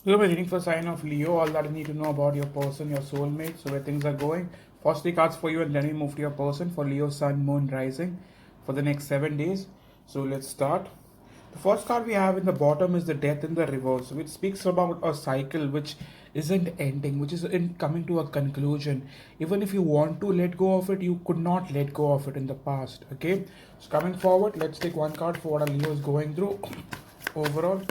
We'll be reading for sign of Leo, all that you need to know about your person, your soulmate, so where things are going. First three cards for you, and then we move to your person for Leo, Sun, Moon, Rising for the next 7 days. So let's start. The first card we have in the bottom is the Death in the Reverse, which speaks about a cycle which isn't ending, which is in coming to a conclusion. Even if you want to let go of it, you could not let go of it in the past. Okay, so coming forward, let's take one card for what a Leo is going through overall.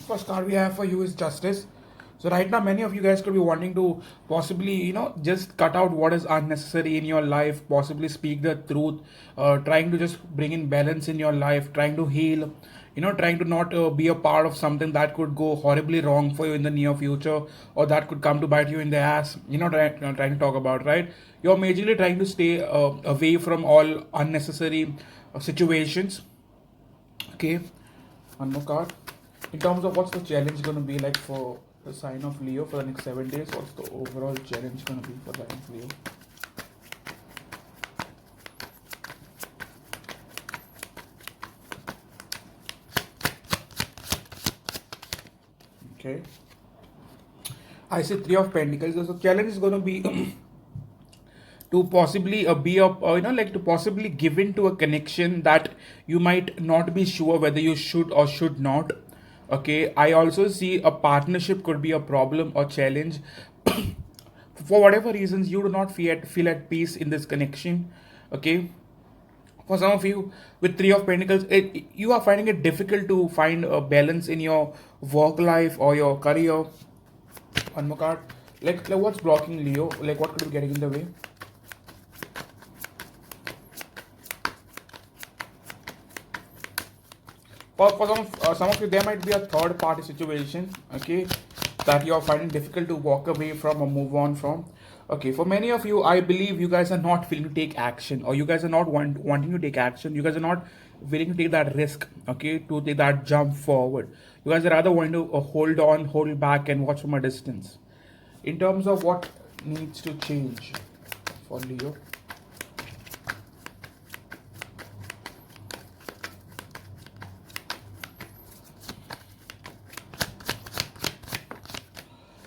First card we have for you is Justice. So right now, many of you guys could be wanting to possibly, just cut out what is unnecessary in your life, possibly speak the truth, trying to just bring in balance in your life, trying to heal, trying to not be a part of something that could go horribly wrong for you in the near future, or that could come to bite you in the ass. Trying to talk about, right? You're majorly trying to stay away from all unnecessary situations. Okay, one more card. In terms of what's the challenge going to be like for the sign of Leo for the next 7 days, what's the overall challenge going to be for the sign of Leo? Okay, I see Three of Pentacles. So the challenge is going to be to possibly be up, like to possibly give in to a connection that you might not be sure whether you should or should not. Okay, I also see a partnership could be a problem or challenge. For whatever reasons, you do not feel at peace in this connection. Okay, for some of you with Three of Pentacles, you are finding it difficult to find a balance in your work life or your career. One more card. Like what's blocking Leo? Like what could be getting in the way? For some of you, there might be a third party situation, okay, that you are finding difficult to walk away from or move on from. Okay, for many of you, I believe you guys are not willing to take action, or you guys are not wanting to take action. You guys are not willing to take that risk, okay, to take that jump forward. You guys are rather wanting to hold on, hold back, and watch from a distance. In terms of what needs to change for Leo.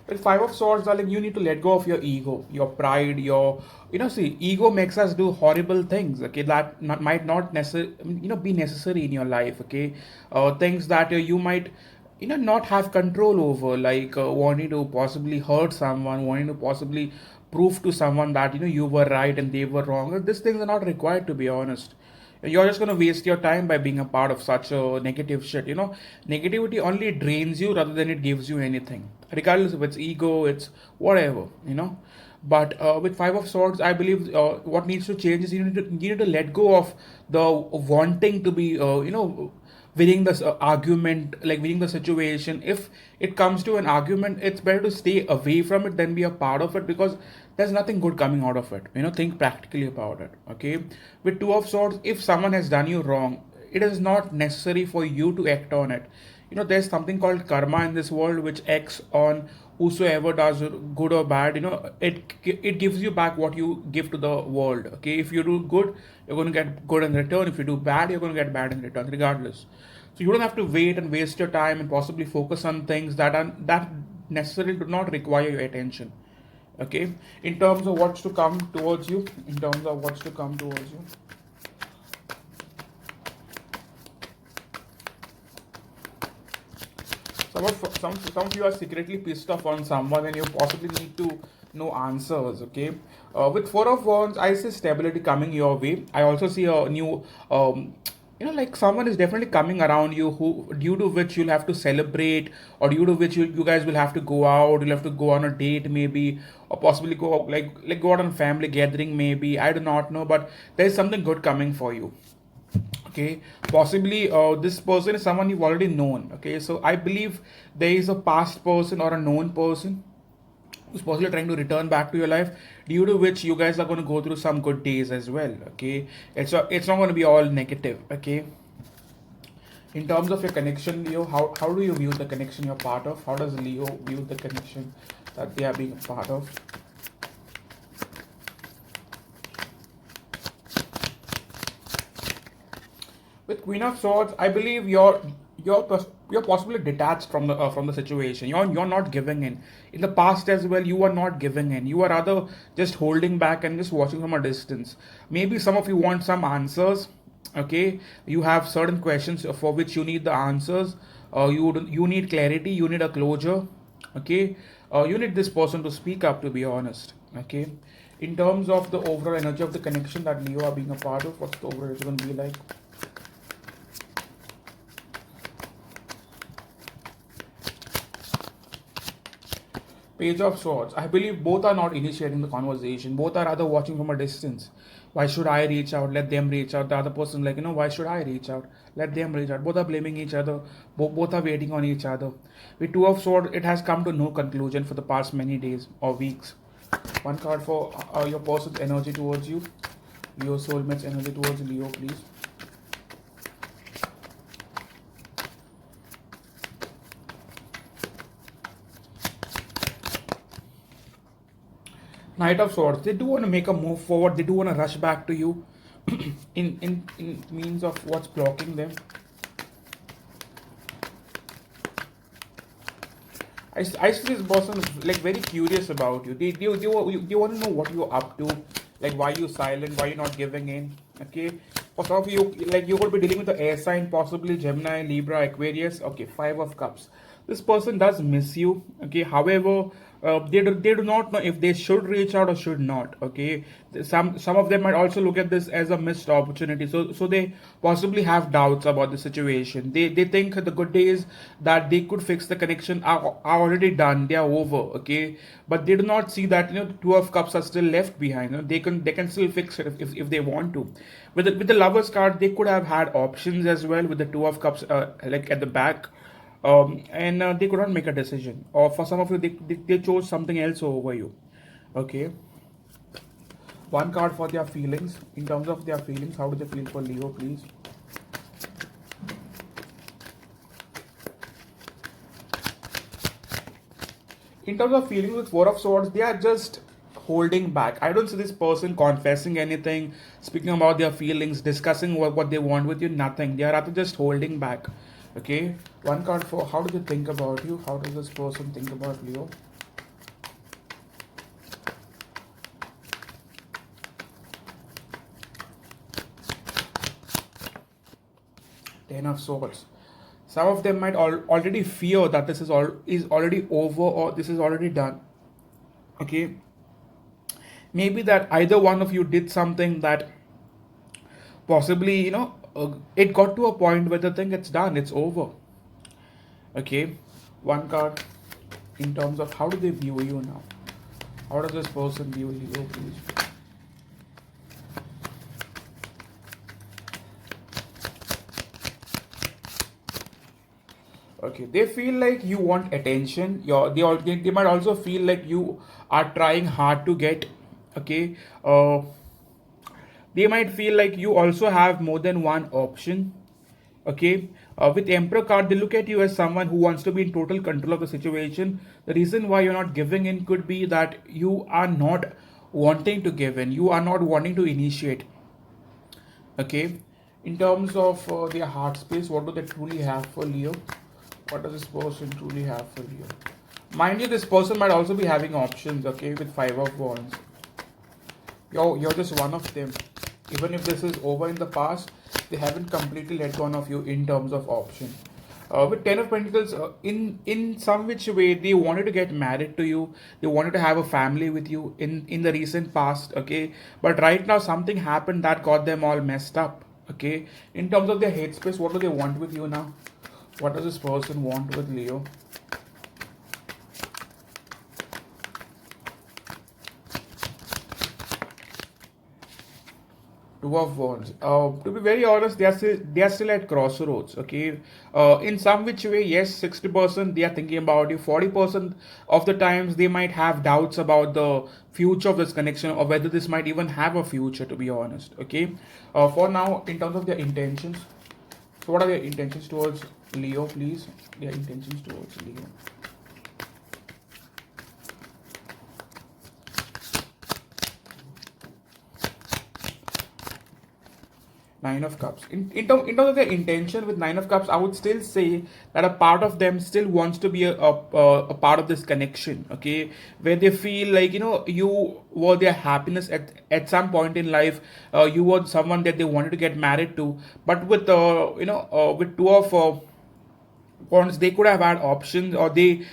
With Five of Swords, darling, you need to let go of your ego, your pride, see, ego makes us do horrible things, okay, that might not necessarily, be necessary in your life, okay, things that you might, not have control over, like wanting to possibly hurt someone, wanting to possibly prove to someone that, you were right and they were wrong. These things are not required, to be honest. You're just going to waste your time by being a part of such a negative shit. Negativity only drains you rather than it gives you anything, regardless if it's ego, it's whatever. But with Five of Swords, I believe what needs to change is you need to let go of the wanting to be winning this argument, like winning the situation. If it comes to an argument, it's better to stay away from it than be a part of it, because there's nothing good coming out of it. Think practically about it. Okay, with Two of Swords, if someone has done you wrong, it is not necessary for you to act on it. There's something called karma in this world which acts on whosoever does good or bad. It gives you back what you give to the world. Okay, if you do good, you're going to get good in return. If you do bad, you're going to get bad in return, regardless. So you don't have to wait and waste your time and possibly focus on things that necessarily do not require your attention. Okay, in terms of what's to come towards you, some of you are secretly pissed off on someone, and you possibly need to know answers. Okay, with Four of Wands, I see stability coming your way. I also see a new, like someone is definitely coming around you, who due to which you'll have to celebrate, or due to which you guys will have to go out. You'll have to go on a date, maybe, or possibly go out, like go out on a family gathering, maybe. I do not know, but there's something good coming for you. Okay, possibly this person is someone you've already known. Okay, so I believe there is a past person or a known person who's possibly trying to return back to your life, due to which you guys are going to go through some good days as well. Okay, it's not going to be all negative. Okay, in terms of your connection, Leo, how do you view the connection you're part of? How does Leo view the connection that they are being a part of? With Queen of Swords, I believe you're possibly detached from the situation. You're not giving in. In the past as well, you are not giving in. You are rather just holding back and just watching from a distance. Maybe some of you want some answers. Okay, you have certain questions for which you need the answers. You need clarity. You need a closure. Okay, you need this person to speak up. To be honest. Okay, in terms of the overall energy of the connection that Leo are being a part of, what's the overall energy going to be like? Page of Swords. I believe both are not initiating the conversation. Both are rather watching from a distance. Why should I reach out? Let them reach out. The other person, like, why should I reach out? Let them reach out. Both are blaming each other. Both are waiting on each other. With Two of Swords, it has come to no conclusion for the past many days or weeks. One card for your person's energy towards you. Leo soulmate's energy towards Leo, please. Knight of Swords. They do want to make a move forward. They do want to rush back to you. in means of what's blocking them. I see this person like very curious about you. They want to know what you're up to. Like why you silent, why you're not giving in. Okay. For some of you, like you're going to be dealing with the air sign, possibly Gemini, Libra, Aquarius. Okay, Five of Cups. This person does miss you. Okay. However, they do not know if they should reach out or should not. Okay, some of them might also look at this as a missed opportunity, so they possibly have doubts about the situation. They think the good days that they could fix the connection are already done, they are over. Okay, but they do not see that Two of Cups are still left behind. They can still fix it if they want to. With the Lovers card, they could have had options as well with the Two of Cups like at the back, and they could not make a decision, or for some of you they chose something else over you. Okay, one card for their feelings. In terms of their feelings, how do they feel for Leo, please? In terms of feelings with Four of Swords, they are just holding back. I don't see this person confessing anything, speaking about their feelings, discussing what they want with you. Nothing. They are rather just holding back. Okay, one card for how do they think about you? How does this person think about Leo? Ten of Swords. Some of them might already fear that this is already over, or this is already done. Okay, maybe that either one of you did something that possibly it got to a point where the thing it's done, it's over. Okay, one card in terms of how do they view you now? How does this person view you, please? Okay, they feel like you want attention. They might also feel like you are trying hard to get. Okay, they might feel like you also have more than one option. Okay, with Emperor card, they look at you as someone who wants to be in total control of the situation. The reason why you're not giving in could be that you are not wanting to give in. You are not wanting to initiate. Okay, in terms of their heart space, what do they truly have for Leo? What does this person truly have for Leo? Mind you, this person might also be having options. Okay, with Five of Wands. You're just one of them. Even if this is over in the past, they haven't completely let go of you in terms of option. With Ten of Pentacles, in some which way they wanted to get married to you, they wanted to have a family with you in the recent past. Okay, but right now something happened that got them all messed up. Okay, in terms of their hate space, what do they want with you now? What does this person want with Leo? Two of Wands. To be very honest, they are still at crossroads. Okay, in some which way, yes, 60% they are thinking about you. 40% of the times they might have doubts about the future of this connection, or whether this might even have a future. To be honest, okay. For now, in terms of their intentions, so what are their intentions towards Leo, please? Their intentions towards Leo. Nine of Cups. In terms of their intention with Nine of Cups, I would still say that a part of them still wants to be a part of this connection, okay? Where they feel like, you were their happiness at some point in life. You were someone that they wanted to get married to. But with two of Wands, they could have had options, or they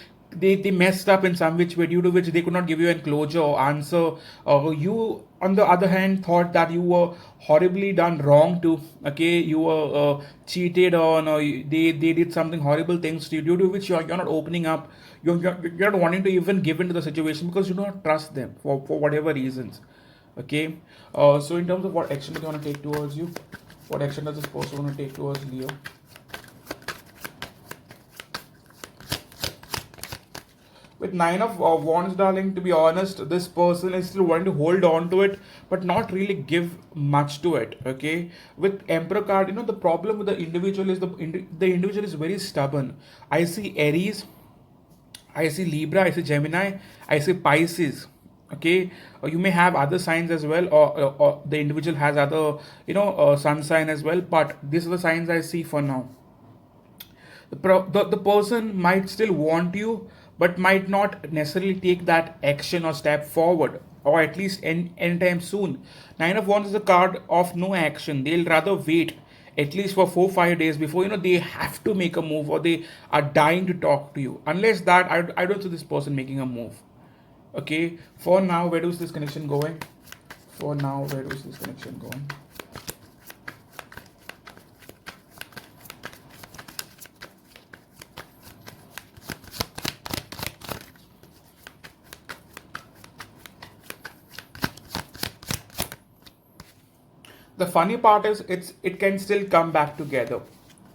messed up in some which way, due to which they could not give you a closure or answer. You, on the other hand, thought that you were horribly done wrong to, okay, you were cheated on, or they did something horrible things to you, due to which you're not opening up. You're not wanting to even give into the situation because you do not trust them for whatever reasons. Okay. So in terms of what action do they want to take towards you, what action does this person want to take towards Leo? With Nine of Wands, darling, to be honest, this person is still wanting to hold on to it, but not really give much to it. Okay. With Emperor card, the problem with the individual is the individual is very stubborn. I see Aries, I see Libra, I see Gemini, I see Pisces. Okay. You may have other signs as well, or the individual has other, sun sign as well, but these are the signs I see for now. The person might still want you, but might not necessarily take that action or step forward, or at least anytime soon. Nine of Wands is a card of no action. They'll rather wait at least for 4-5 days before they have to make a move, or they are dying to talk to you. Unless that, I don't see this person making a move. Okay, for now, where is this connection going? For now, where is this connection going? The funny part is it can still come back together.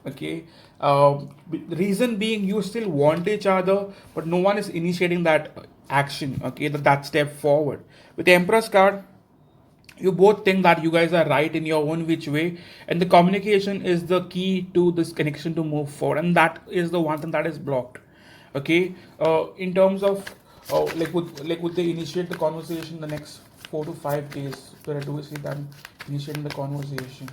Okay. Reason being, you still want each other, but no one is initiating that action, okay, that step forward. With the Empress card, you both think that you guys are right in your own which way, and the communication is the key to this connection to move forward, and that is the one thing that is blocked. Okay. In terms of would they initiate the conversation the next 4 to 5 days? Where do we see them initiating the conversation?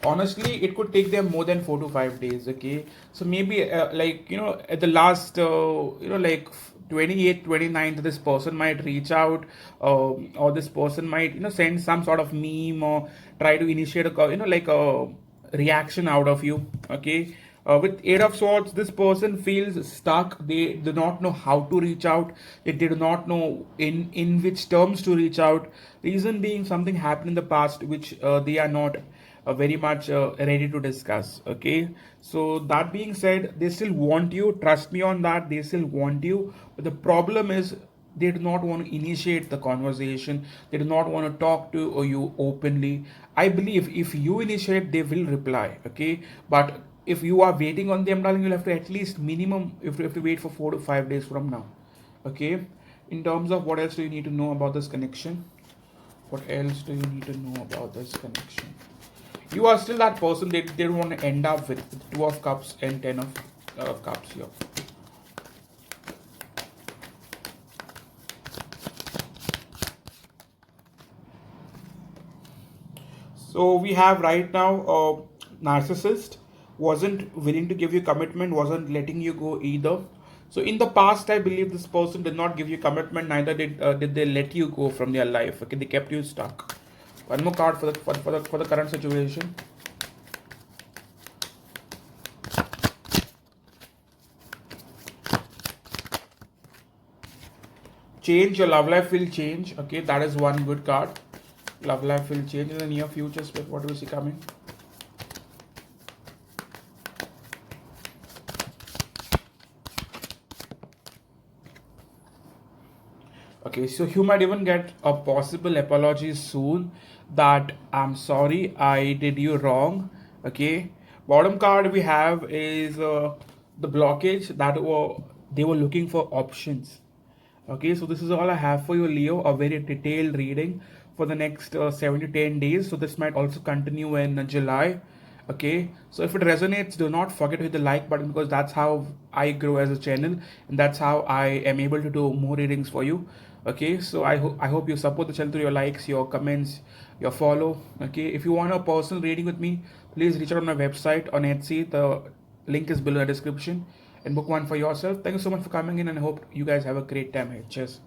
Honestly, it could take them more than 4 to 5 days. Okay, so maybe at the last 28th, 29th, this person might reach out, or this person might send some sort of meme, or try to initiate a a reaction out of you. Okay. With Eight of Swords, this person feels stuck. They do not know how to reach out. They do not know in which terms to reach out. Reason being, something happened in the past which they are not very much ready to discuss. Okay. So that being said, they still want you. Trust me on that. They still want you. But the problem is, they do not want to initiate the conversation. They do not want to talk to you openly. I believe if you initiate, they will reply. Okay. But if you are waiting on them, darling, you'll have to at least minimum, if you have to wait for 4 to 5 days from now. Okay. In terms of what else do you need to know about this connection? What else do you need to know about this connection? You are still that person they don't want to end up with Two of Cups and Ten of Cups here. So we have right now a narcissist wasn't willing to give you commitment, wasn't letting you go either. So in the past, I believe this person did not give you commitment, neither did they let you go from their life. Okay, they kept you stuck. One more card for the current situation. Change, your love life will change. Okay, that is one good card. Love life will change in the near future. What do we see coming? Okay, so you might even get a possible apology soon, that I'm sorry, I did you wrong. Okay, bottom card we have is the blockage, that they were looking for options. Okay, so this is all I have for you, Leo. A very detailed reading for the next 7 to 10 days. So this might also continue in July. Okay, so if it resonates, do not forget to hit the like button, because that's how I grow as a channel, and that's how I am able to do more readings for you. Okay, so I hope you support the channel through your likes, your comments, your follow. Okay, if you want a personal reading with me, please reach out on my website on Etsy. The link is below in the description, and book one for yourself. Thank you so much for coming in, and I hope you guys have a great time here. Cheers.